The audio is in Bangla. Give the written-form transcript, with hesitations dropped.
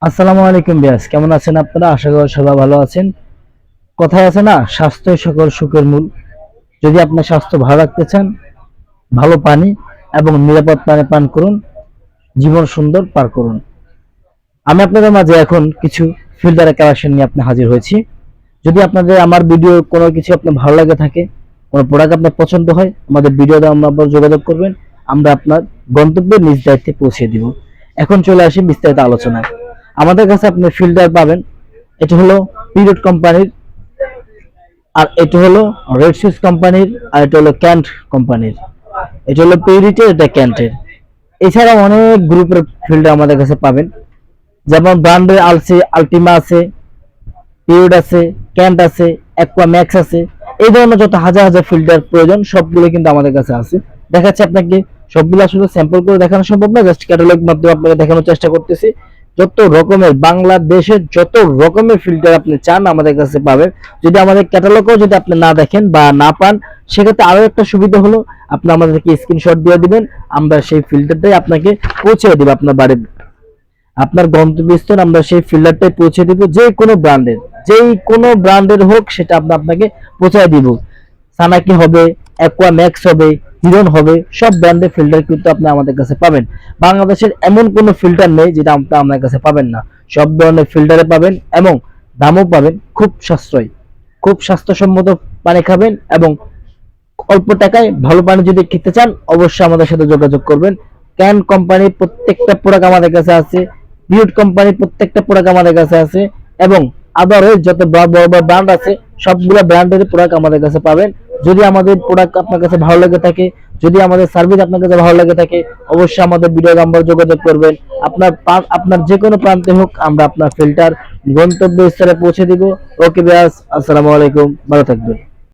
আসসালামু আলাইকুম বিয়াস, কেমন আছেন আপনারা? আশা করি সবাই ভালো আছেন। কথায় আছে না, স্বাস্থ্যই সকল সুখের মূল। যদি আপনার স্বাস্থ্য ভালো রাখতে চান, ভালো পানি এবং নিরাপদ পানি পান করুন, জীবন সুন্দর পার করুন। আমি আপনাদের মাঝে এখন কিছু ফিল্টারের কালেকশন নিয়ে আপনি হাজির হয়েছি। যদি আপনাদের আমার ভিডিও কোনো কিছু আপনার ভালো লাগে থাকে, কোনো প্রোডাক্ট আপনার পছন্দ হয়, আমাদের ভিডিও দ্বারা আপনার যোগাযোগ করবেন। আমরা আপনার গন্তব্যে নিজ দায়িত্বে পৌঁছে দিব। এখন চলে আসি বিস্তারিত আলোচনায়। আমাদের কাছে আপনি ফিল্টার পাবেন। এটা হলো পিরিয়ড কোম্পানির, আর এটা হলো রেড সুইচ কোম্পানির, আর এটা হলো ক্যান্ট কোম্পানির। এটা হলো পিরিয়ডের, এটা ক্যান্টের। এছাড়াও অনেক গ্রুপের ফিল্টার আমাদের কাছে পাবেন, যেমন ব্র্যান্ডের আলটিমা আছে, পিরিয়ড আছে, ক্যান্ট আছে, অ্যাকোয়া ম্যাক্স আছে। এই ধরনের যত হাজার হাজার ফিল্টার প্রয়োজন সবগুলো কিন্তু আমাদের কাছে আছে। দেখাচ্ছি আপনাকে। সবগুলো আসলে স্যাম্পল করে দেখানো সম্ভব না, জাস্ট ক্যাটালগ মাধ্যমে আপনাকে দেখানোর চেষ্টা করতেছি। যত রকমের বাংলাদেশের যত রকমের ফিল্টার আপনি চান আমাদের কাছে পাবেন। যদি আমাদের ক্যাটালগও যদি আপনি না দেখেন বা না পান, সেক্ষেত্রে আরো একটা সুবিধা হলো, আপনি আমাদেরকে স্ক্রিনশট দিয়ে দিবেন, আমরা সেই ফিল্টারটাই আপনাকে পৌঁছে দিব আপনার বাড়ির, আপনার গন্তব্যস্থল। আমরা সেই ফিল্টারটাই পৌঁছে দিব, যে কোনো ব্র্যান্ডের, যেই কোনো ব্র্যান্ডের হোক, সেটা আমরা আপনাকে পৌঁছায় দিব। সানাকি হবে, অ্যাকোয়া ম্যাক্স হবে, হিরন হবে, সব ব্র্যান্ডের ফিল্টার কিন্তু আপনি আমাদের কাছে পাবেন। বাংলাদেশের এমন কোনো ফিল্টার নেই যেটা আপনি আমাদের কাছে পাবেন না। সব ধরনের ফিল্টারে পাবেন এবং দামও পাবেন খুব সাশ্রয়। খুব স্বাস্থ্যসম্মত পানি খাবেন এবং অল্প টাকায় ভালো পানি যদি খেতে চান, অবশ্যই আমাদের সাথে যোগাযোগ করবেন। ক্যান কোম্পানির প্রত্যেকটা প্রোডাক্ট আমাদের কাছে আছে, বিউট কোম্পানির প্রত্যেকটা প্রোডাক্ট আমাদের কাছে আছে, এবং আদারওয়াইজ যত বড় বড় ব্র্যান্ড আছে সবগুলো ব্র্যান্ডের প্রোডাক্ট আমাদের কাছে পাবেন। যদি আমাদের প্রোডাক্ট আপনার কাছে ভালো লাগে থাকে, যদি আমাদের সার্ভিস আপনার কাছে ভালো লাগে থাকে, অবশ্যই আমাদের ভিডিও নাম্বার যোগাযোগ করবেন। আপনার যে কোনো প্রান্তে হোক, আমরা আপনার ফিল্টার গন্তব্যস্থলে পৌঁছে দিব। ওকে ব্যাস, আসসালামু আলাইকুম, ভালো থাকবেন।